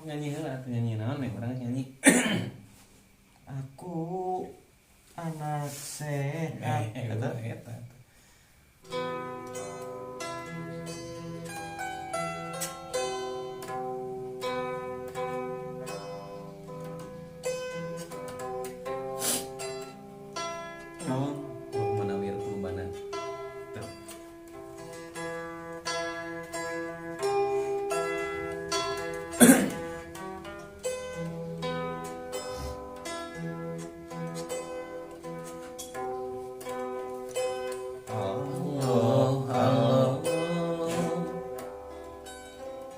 nyanyi heula atuh nyanyi naon nih urang nyanyi. Aku anak sehat Eta. Oh, Nawir qulubana. Tuh.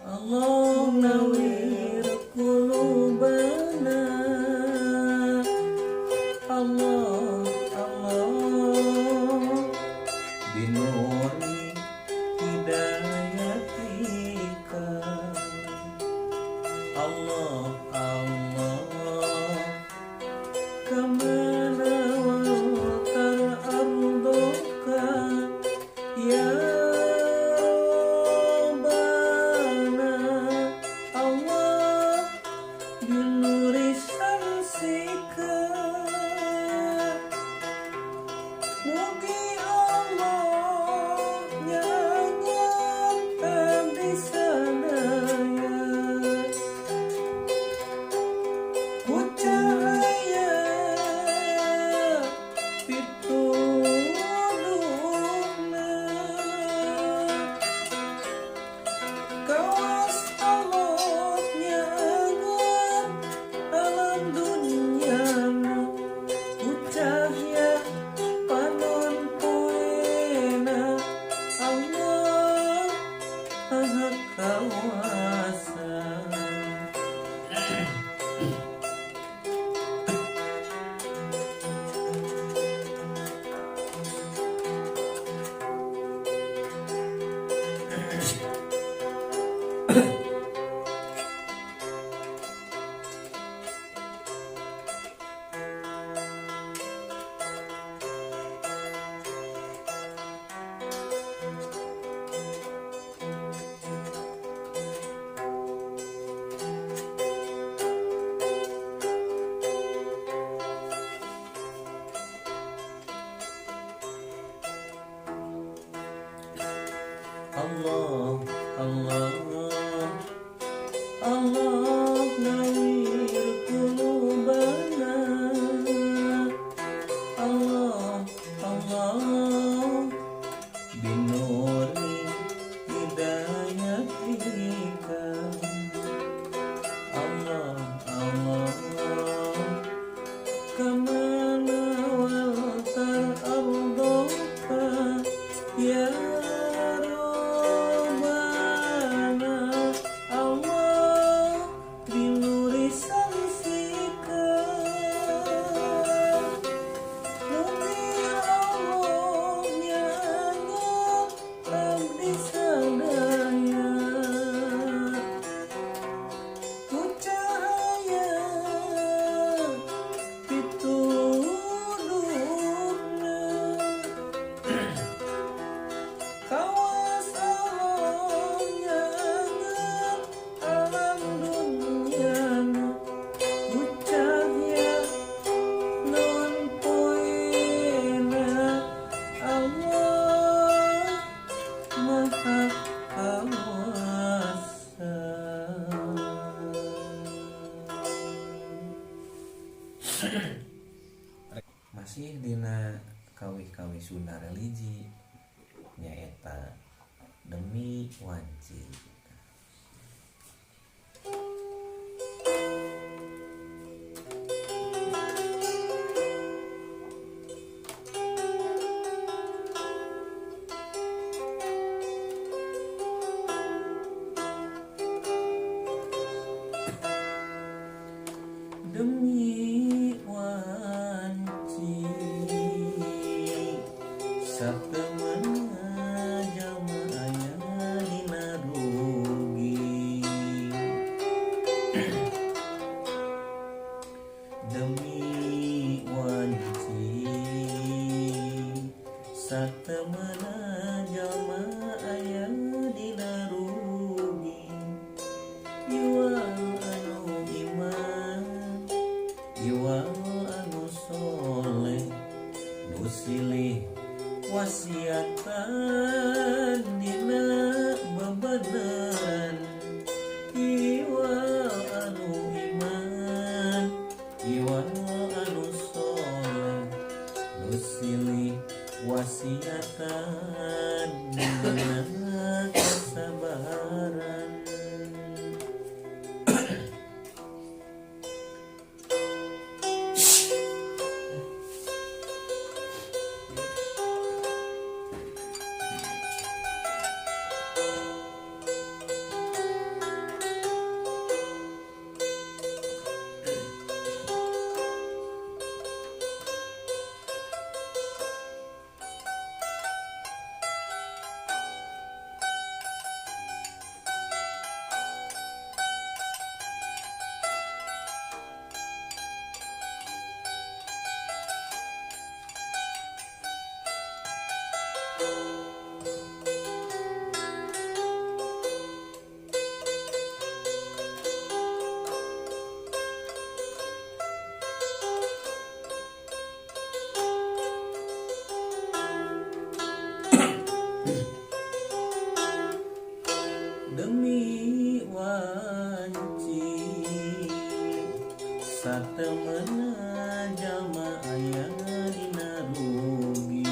Allah nawir qulubana. Allah binuri hidayatika. Allah kamana wal ardoka ya Rabbana. Allah binuri samsika. Mugi Allah nyanyian abdi sadaya ku cahaya pitulungna. Kawas Allah nyanyian alam dunyana ku cahaya panon poena. Allah maha kawasa. Allah nawir qulubana. Allah binuri hidayatika. Allah kamana wal ardoka ya Rabbana. Allah binuri samsika. Mugi Allah nyanyian abdi sadaya ku cahaya pitulungna. Kawas Allah nyanyian alam dunyana ku cahaya non poena. Allah maha kawasa. Masih dina kawih-kawih Sunda Religi nyaeta demi wanci. Demi wanci satemana jamaya dina demi wanci satemena jalma aya dina rugi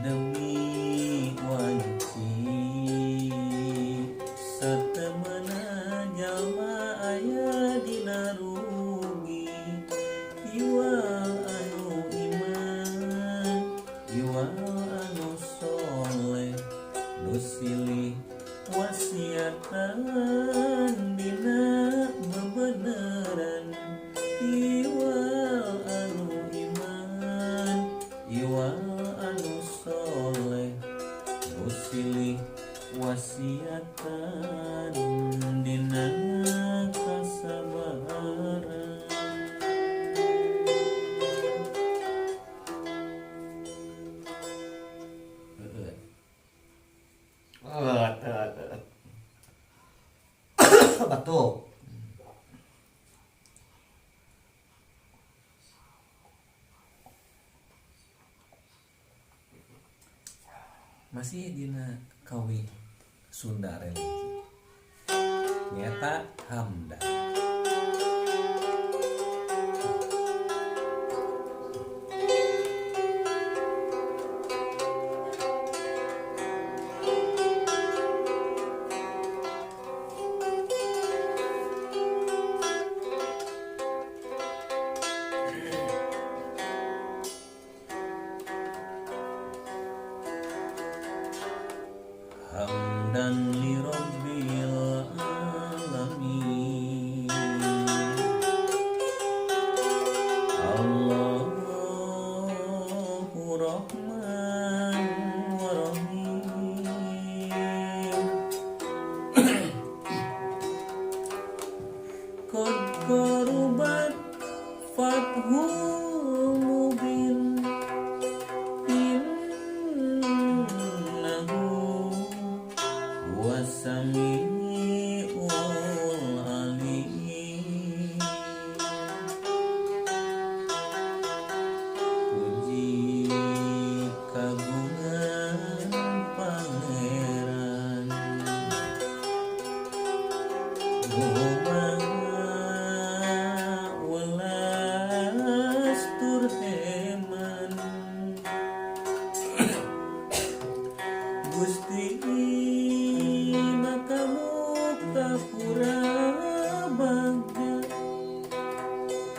demi wanci satemena jalma aya dina rugi iwal anu iman iwal anu soleh nu silih wasiatan dina bebeneran iwal anu iman iwal anu soleh nu silih wasiatan dina kasabaran. Batuk. Masih dina kawih Sunda Religi nyata hamdan. Hamdan li rabbil alamin Allahu Rahman wa Rahim Qad qarubat fathul mubin Wasami'ul alim puji kagungan pangeran Muhammad welas turheman Gusti Pura bagja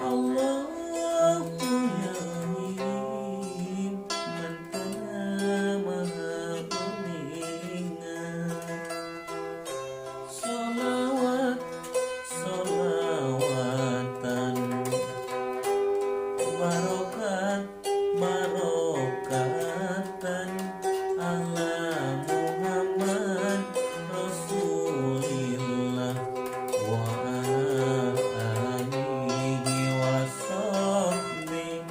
Allahu Yahim Mantana maha kuningan Salawat salawatan Barokat barokatan ala Muhammad Rasulillah wa alihi wa sahbihi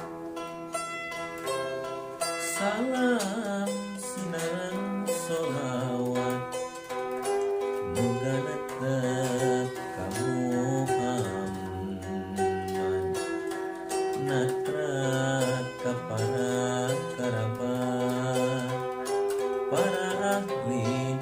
salam sinaran solawat muga datang ka Muhammad natra ka para kerabat para ahli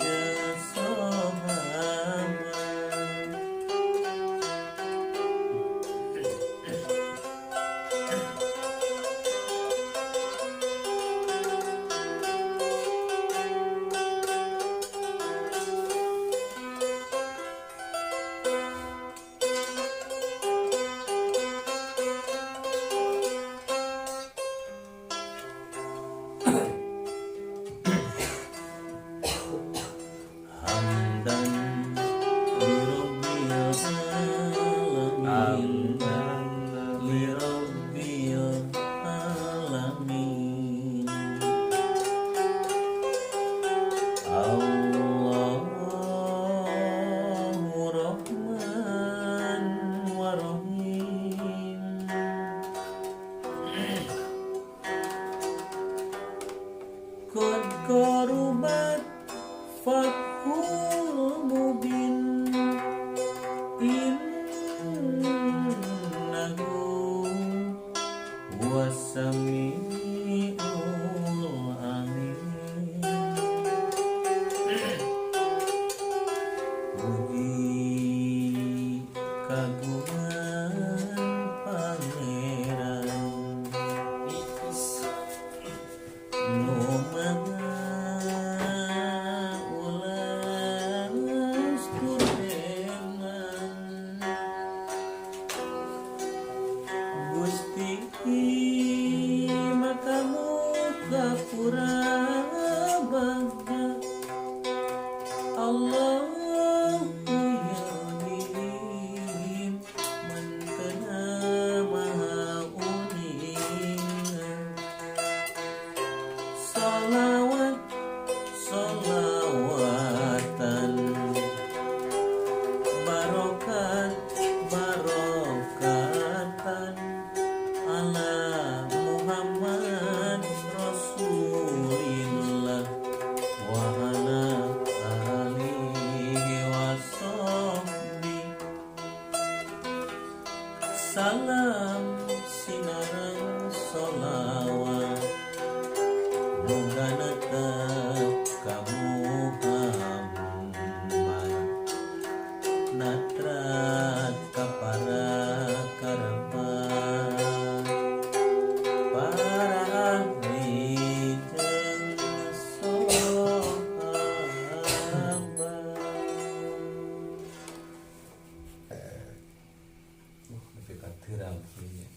teu rampungnya